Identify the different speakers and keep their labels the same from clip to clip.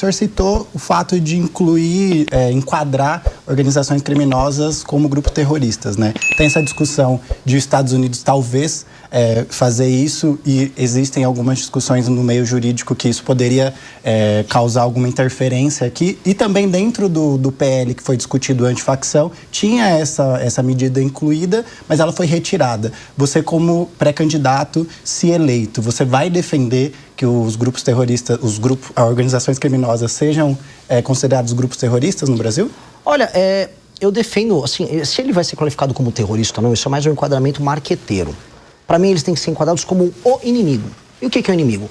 Speaker 1: O senhor citou o fato de incluir, enquadrar organizações criminosas como grupo terroristas, né? Tem essa discussão de os Estados Unidos talvez fazer isso, e existem algumas discussões no meio jurídico que isso poderia causar alguma interferência aqui. E também dentro do PL que foi discutido antifacção, tinha essa medida incluída, mas ela foi retirada. Você, como pré-candidato, se eleito, você vai defender que os grupos terroristas, as organizações criminosas sejam considerados grupos terroristas no Brasil?
Speaker 2: Olha, eu defendo, assim, se ele vai ser qualificado como terrorista ou não, isso é mais um enquadramento marqueteiro. Para mim, eles têm que ser enquadrados como o inimigo. E o que é o inimigo?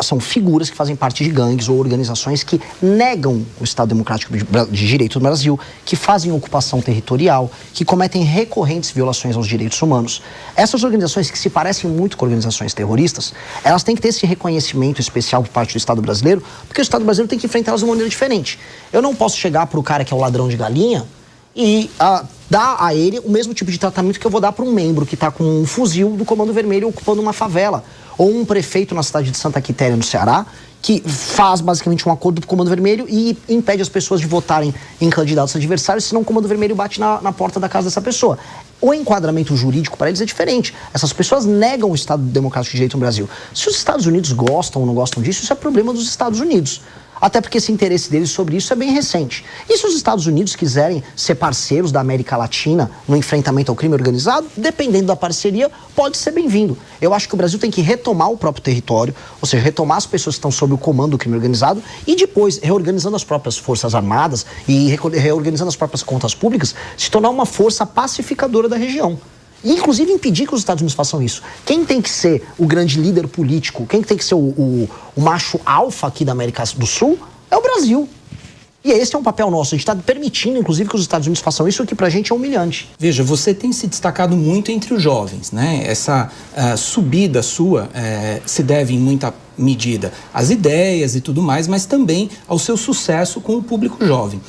Speaker 2: São figuras que fazem parte de gangues ou organizações que negam o Estado Democrático de Direito no Brasil, que fazem ocupação territorial, que cometem recorrentes violações aos direitos humanos. Essas organizações, que se parecem muito com organizações terroristas, elas têm que ter esse reconhecimento especial por parte do Estado brasileiro, porque o Estado brasileiro tem que enfrentá-las de uma maneira diferente. Eu não posso chegar para o cara que é o ladrão de galinha e dar a ele o mesmo tipo de tratamento que eu vou dar para um membro que está com um fuzil do Comando Vermelho ocupando uma favela. Ou um prefeito na cidade de Santa Quitéria, no Ceará, que faz basicamente um acordo com o Comando Vermelho e impede as pessoas de votarem em candidatos adversários, senão o Comando Vermelho bate na porta da casa dessa pessoa. O enquadramento jurídico para eles é diferente. Essas pessoas negam o Estado Democrático de Direito no Brasil. Se os Estados Unidos gostam ou não gostam disso, isso é problema dos Estados Unidos. Até porque esse interesse deles sobre isso é bem recente. E se os Estados Unidos quiserem ser parceiros da América Latina no enfrentamento ao crime organizado, dependendo da parceria, pode ser bem-vindo. Eu acho que o Brasil tem que retomar o próprio território, ou seja, retomar as pessoas que estão sob o comando do crime organizado e depois, reorganizando as próprias forças armadas e reorganizando as próprias contas públicas, se tornar uma força pacificadora da região. E, inclusive, impedir que os Estados Unidos façam isso. Quem tem que ser o grande líder político, quem tem que ser o macho alfa aqui da América do Sul é o Brasil. E esse é um papel nosso. A gente está permitindo, inclusive, que os Estados Unidos façam isso, o que pra gente é humilhante.
Speaker 3: Veja, você tem se destacado muito entre os jovens, né? Essa subida sua se deve, em muita medida, às ideias e tudo mais, mas também ao seu sucesso com o público jovem.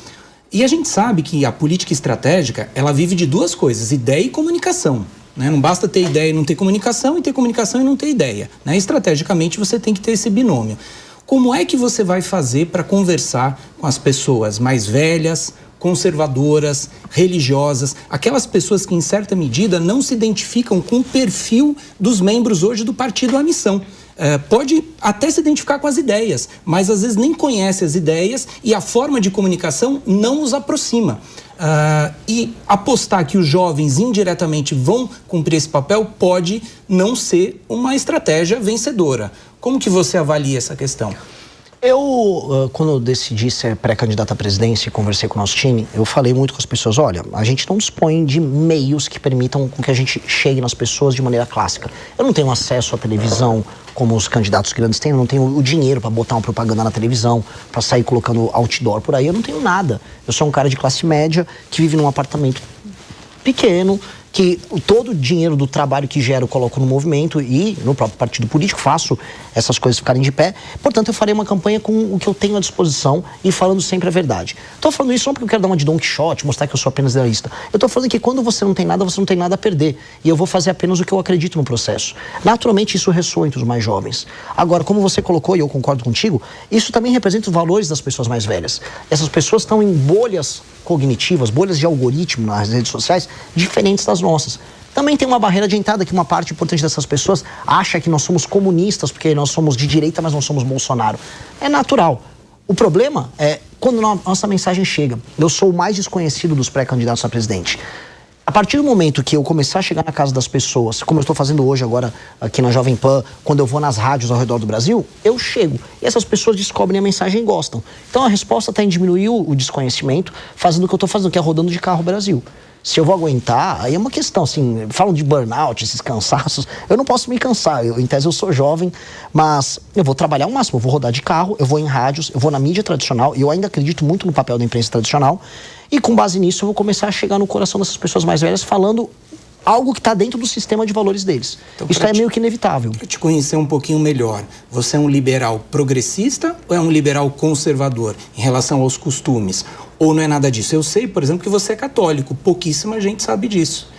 Speaker 3: E a gente sabe que a política estratégica, ela vive de duas coisas, ideia e comunicação, né? Não basta ter ideia e não ter comunicação, e ter comunicação e não ter ideia, né? Estrategicamente, você tem que ter esse binômio. Como é que você vai fazer para conversar com as pessoas mais velhas, conservadoras, religiosas, aquelas pessoas que, em certa medida, não se identificam com o perfil dos membros hoje do Partido à Missão? Pode até se identificar com as ideias, mas às vezes nem conhece as ideias e a forma de comunicação não os aproxima. E apostar que os jovens indiretamente vão cumprir esse papel pode não ser uma estratégia vencedora. Como que você avalia essa questão?
Speaker 2: Quando eu decidi ser pré-candidato à presidência e conversei com o nosso time, eu falei muito com as pessoas, olha, a gente não dispõe de meios que permitam que a gente chegue nas pessoas de maneira clássica. Eu não tenho acesso à televisão como os candidatos grandes têm, eu não tenho o dinheiro para botar uma propaganda na televisão, para sair colocando outdoor por aí, eu não tenho nada. Eu sou um cara de classe média que vive num apartamento pequeno, que todo o dinheiro do trabalho que gero eu coloco no movimento e no próprio partido político, faço essas coisas ficarem de pé. Portanto, eu farei uma campanha com o que eu tenho à disposição e falando sempre a verdade. Estou falando isso não porque eu quero dar uma de Don Quixote, mostrar que eu sou apenas idealista. Eu estou falando que quando você não tem nada a perder. E eu vou fazer apenas o que eu acredito no processo. Naturalmente, isso ressoa entre os mais jovens. Agora, como você colocou, e eu concordo contigo, isso também representa os valores das pessoas mais velhas. Essas pessoas estão em bolhas cognitivas, bolhas de algoritmo nas redes sociais, diferentes das nossas. Também tem uma barreira de entrada que uma parte importante dessas pessoas acha que nós somos comunistas, porque nós somos de direita, mas não somos Bolsonaro. É natural. O problema é quando nossa mensagem chega. Eu sou o mais desconhecido dos pré-candidatos a presidente. A partir do momento que eu começar a chegar na casa das pessoas, como eu estou fazendo hoje agora aqui na Jovem Pan, quando eu vou nas rádios ao redor do Brasil, eu chego. E essas pessoas descobrem a mensagem e gostam. Então a resposta está em diminuir o desconhecimento, fazendo o que eu estou fazendo, que é rodando de carro Brasil. Se eu vou aguentar, aí é uma questão, assim, falam de burnout, esses cansaços, eu não posso me cansar, em tese eu sou jovem, mas eu vou trabalhar ao máximo, eu vou rodar de carro, eu vou em rádios, eu vou na mídia tradicional, e eu ainda acredito muito no papel da imprensa tradicional, e com base nisso eu vou começar a chegar no coração dessas pessoas mais velhas falando algo que está dentro do sistema de valores deles. Então, isso é meio que inevitável.
Speaker 3: Para te conhecer um pouquinho melhor, você é um liberal progressista ou é um liberal conservador em relação aos costumes? Ou não é nada disso? Eu sei, por exemplo, que você é católico. Pouquíssima gente sabe disso.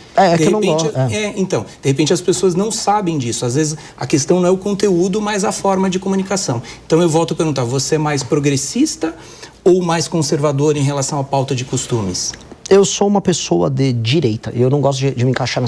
Speaker 3: De repente as pessoas não sabem disso. Às vezes a questão não é o conteúdo, mas a forma de comunicação. Então eu volto a perguntar, você é mais progressista ou mais conservador em relação à pauta de costumes?
Speaker 2: Eu sou uma pessoa de direita. Eu não gosto de me encaixar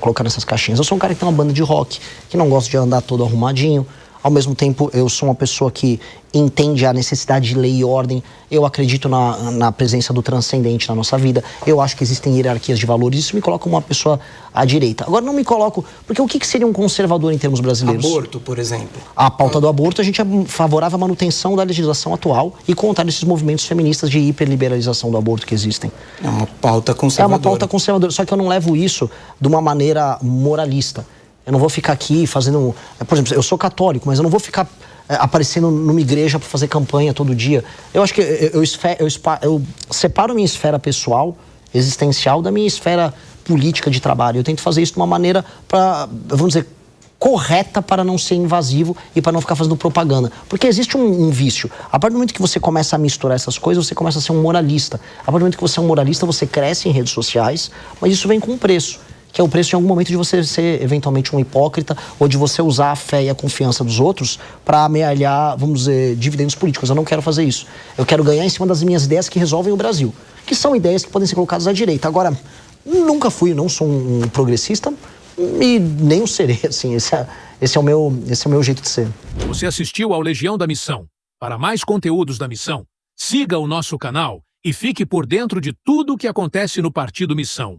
Speaker 2: colocar nessas caixinhas. Eu sou um cara que tem uma banda de rock, que não gosta de andar todo arrumadinho. Ao mesmo tempo, eu sou uma pessoa que entende a necessidade de lei e ordem. Eu acredito na presença do transcendente na nossa vida. Eu acho que existem hierarquias de valores. Isso me coloca uma pessoa à direita. Agora, não me coloco... Porque o que seria um conservador em termos brasileiros?
Speaker 3: Aborto, por exemplo.
Speaker 2: A pauta do aborto, a gente é favorável à manutenção da legislação atual e contra esses movimentos feministas de hiperliberalização do aborto que existem.
Speaker 3: É uma pauta conservadora.
Speaker 2: É uma pauta conservadora. Só que eu não levo isso de uma maneira moralista. Eu não vou ficar aqui fazendo... Por exemplo, eu sou católico, mas eu não vou ficar aparecendo numa igreja para fazer campanha todo dia. Eu acho que eu separo minha esfera pessoal, existencial, da minha esfera política de trabalho. Eu tento fazer isso de uma maneira, vamos dizer, correta, para não ser invasivo e para não ficar fazendo propaganda. Porque existe um vício. A partir do momento que você começa a misturar essas coisas, você começa a ser um moralista. A partir do momento que você é um moralista, você cresce em redes sociais, mas isso vem com um preço. Que é o preço, em algum momento, de você ser, eventualmente, um hipócrita ou de você usar a fé e a confiança dos outros para amealhar, vamos dizer, dividendos políticos. Eu não quero fazer isso. Eu quero ganhar em cima das minhas ideias que resolvem o Brasil. Que são ideias que podem ser colocadas à direita. Agora, nunca fui, não sou um progressista e nem o serei, assim. Esse é o meu jeito de ser.
Speaker 4: Você assistiu ao Legião da Missão. Para mais conteúdos da missão, siga o nosso canal e fique por dentro de tudo o que acontece no Partido Missão.